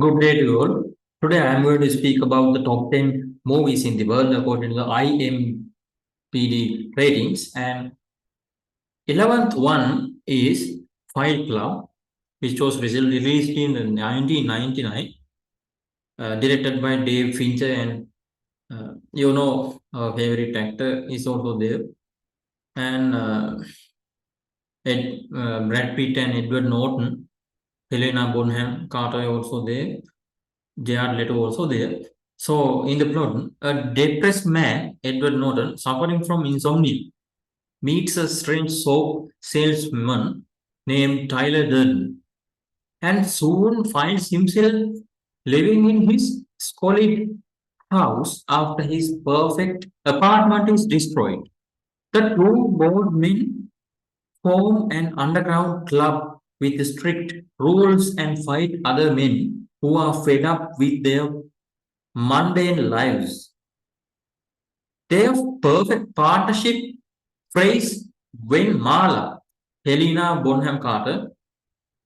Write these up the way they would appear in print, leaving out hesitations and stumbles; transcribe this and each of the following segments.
Good day to you all. Today I am going to speak about the top 10 movies in the world according to the IMDB ratings. And 11th one is Fight Club, which was released in 1999, directed by Dave Fincher. And our favorite actor is also there. And Brad Pitt and Edward Norton, Helena Bonham Carter also there. Jared Leto also there. So, in the plot, a depressed man, Edward Norton, suffering from insomnia, meets a strange soap salesman named Tyler Durden and soon finds himself living in his squalid house after his perfect apartment is destroyed. The two bold men form an underground club with strict rules and fight other men who are fed up with their mundane lives. Their perfect partnership phrase when Marla, Helena Bonham Carter,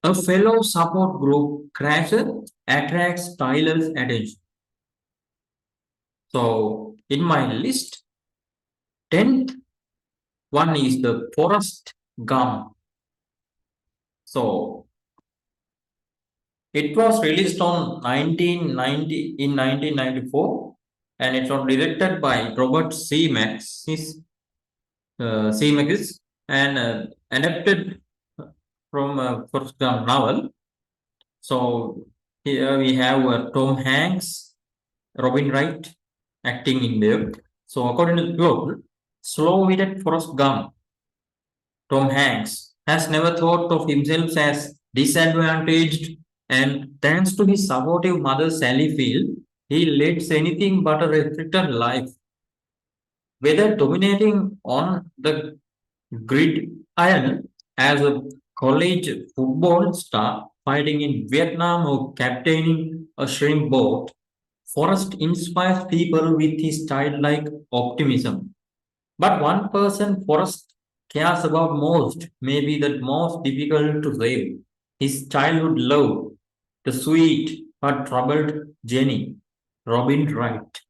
a fellow support group crasher, attracts Tyler's attention. So, in my list, 10th one is the Forest Gump. So, it was released on 1994 and it was directed by Robert C. Zemeckis and adapted from Forrest Gump novel. So here we have Tom Hanks, Robin Wright acting in there. So according to the plot, slow-witted Forrest Gump, Tom Hanks has never thought of himself as disadvantaged, and thanks to his supportive mother Sally Field, he leads anything but a restricted life. Whether dominating on the gridiron as a college football star, fighting in Vietnam, or captaining a shrimp boat, Forrest inspires people with his childlike optimism. But one person Forrest cares about most, maybe the most difficult to save, his childhood love, the sweet but troubled Jenny, Robin Wright.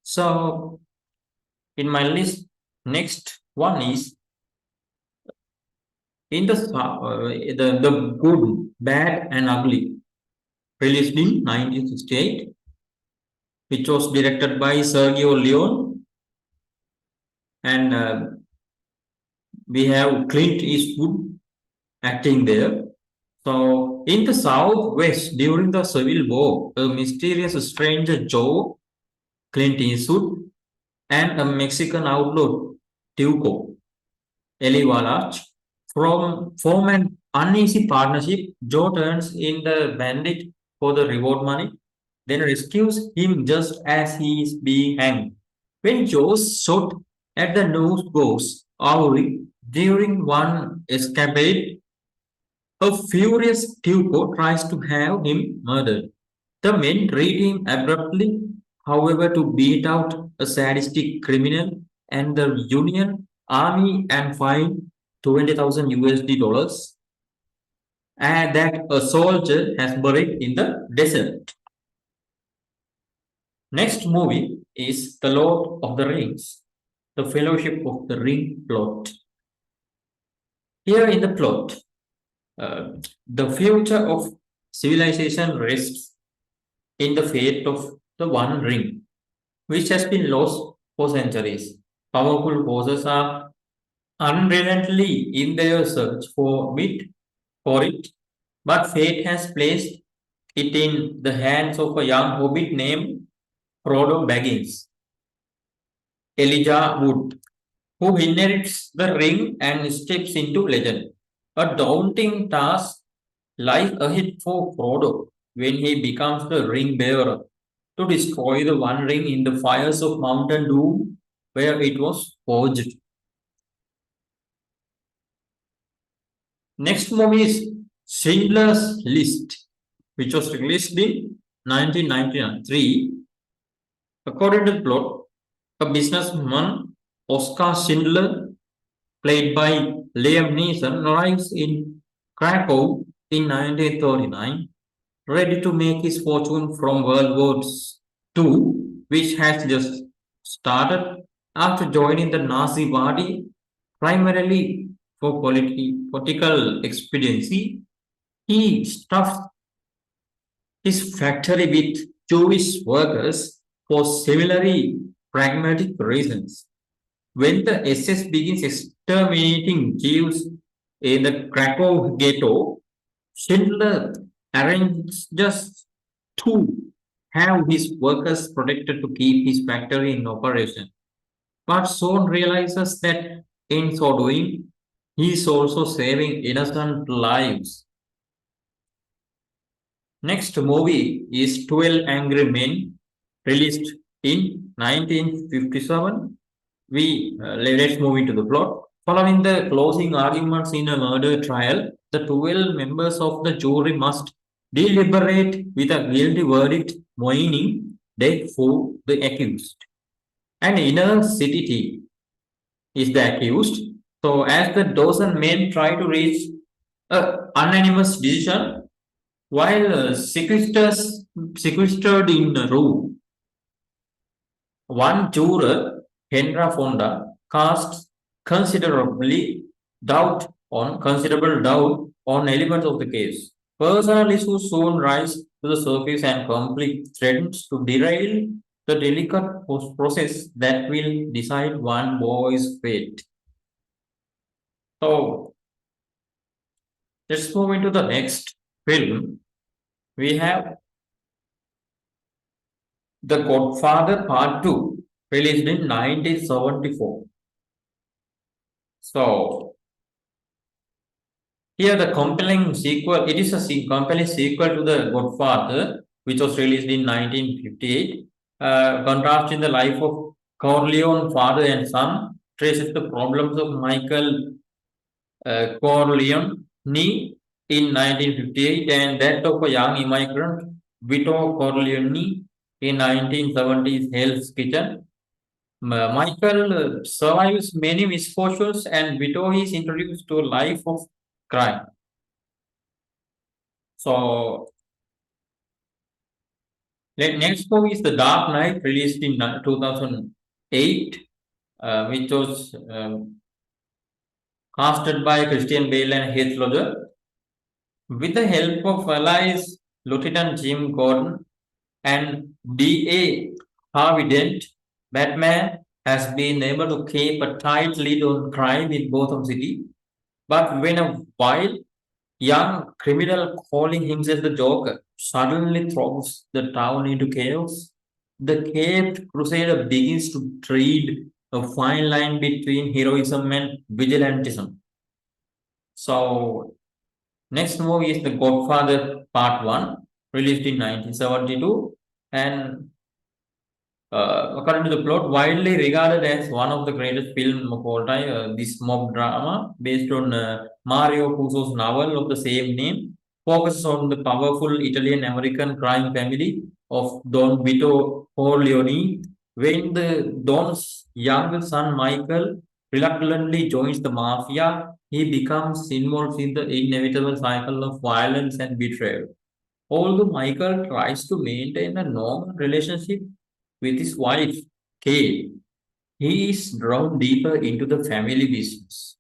So, in my list, next one is in the good, bad, and ugly, released in 1968, which was directed by Sergio Leone, and we have Clint Eastwood acting there. So, in the Southwest during the Civil War, a mysterious stranger Joe, Clint Eastwood, and a Mexican outlaw Tuco Elivalach form an uneasy partnership. Joe turns in the bandit for the reward money, then rescues him just as he is being hanged. When Joe's shot at the nose goes out during one escapade, a furious Tuco tries to have him murdered. The men treat him abruptly, however, to beat out a sadistic criminal, and the Union Army and fine 20,000 USD dollars and that a soldier has buried in the desert. Next movie is The Lord of the Rings, The Fellowship of the Ring plot. Here in the plot, the future of civilization rests in the fate of the One Ring, which has been lost for centuries. Powerful forces are unrelentingly in their search for it, but fate has placed it in the hands of a young hobbit named Frodo Baggins, Elijah Wood, who inherits the ring and steps into legend. A daunting task lies ahead for Frodo when he becomes the ring bearer to destroy the One Ring in the fires of Mountain Doom where it was forged. Next movie is Schindler's List, which was released in 1993. According to the plot, a businessman, Oscar Schindler, played by Liam Neeson, arrives in Krakow in 1939 ready to make his fortune from World War II, which has just started after joining the Nazi Party primarily for political expediency. He stuffed his factory with Jewish workers for similarly pragmatic reasons. When the SS begins exterminating Jews in the Krakow ghetto, Schindler arranges to have his workers protected to keep his factory in operation, but soon realizes that in so doing, he is also saving innocent lives. Next movie is 12 Angry Men, released in 1957. Let's move into the plot. Following the closing arguments in a murder trial, the 12 members of the jury must deliberate with a guilty verdict, meaning death for the accused. An inner city is the accused. So, as the dozen men try to reach a unanimous decision, while sequestered in a room, one juror, Hendra Fonda, casts considerable doubt on elements of the case. Personal issues soon rise to the surface and conflict threatens to derail the delicate process that will decide one boy's fate. So let's move into the next film. We have The Godfather Part II, released in 1974. So here the compelling sequel, it is a compelling sequel to The Godfather, which was released in 1958. Contrasting the life of Corleone, father and son, traces the problems of Michael Corleone in 1958 and that of a young immigrant, Vito Corleone, in 1970s Hell's Kitchen. Michael survives many misfortunes and Vito is introduced to a life of crime. So, next movie is The Dark Knight, released in 2008, which was casted by Christian Bale and Heath Ledger. With the help of allies Lieutenant Jim Gordon and D.A. Harvey Dent, Batman has been able to keep a tight lid on crime in Gotham City. But when a wild young criminal calling himself the Joker suddenly throws the town into chaos, the caped crusader begins to tread a fine line between heroism and vigilantism. So, next movie is The Godfather Part 1, released in 1972, and according to the plot, widely regarded as one of the greatest films of all time, this mob drama based on Mario Puzo's novel of the same name focuses on the powerful Italian-American crime family of Don Vito Corleone. When the Don's younger son Michael reluctantly joins the mafia, he becomes involved in the inevitable cycle of violence and betrayal. Although Michael tries to maintain a normal relationship with his wife, Kate, he is drawn deeper into the family business.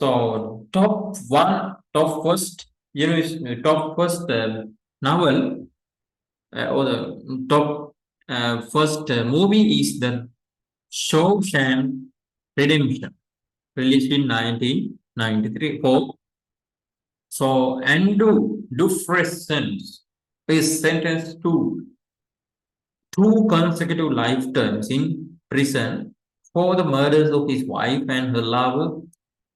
So, top first novel or the top first movie is the Shawshank Redemption, released in 1993. So, Andrew Dufresne is sentenced to 2 consecutive life terms in prison for the murders of his wife and her lover,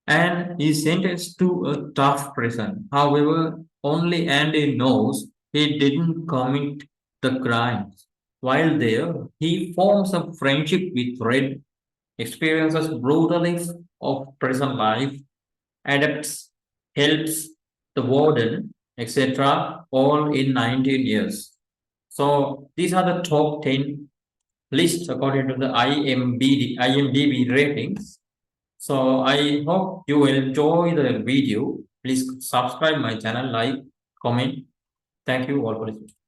and is sentenced to a tough prison. However, only Andy knows he didn't commit the crimes. While there, he forms a friendship with Red, experiences brutally of prison life, adapts, helps the warden, etc., all in 19 years. So these are the top 10 lists according to the IMDB ratings. So I hope you will enjoy the video. Please subscribe my channel, like, comment. Thank you all for listening.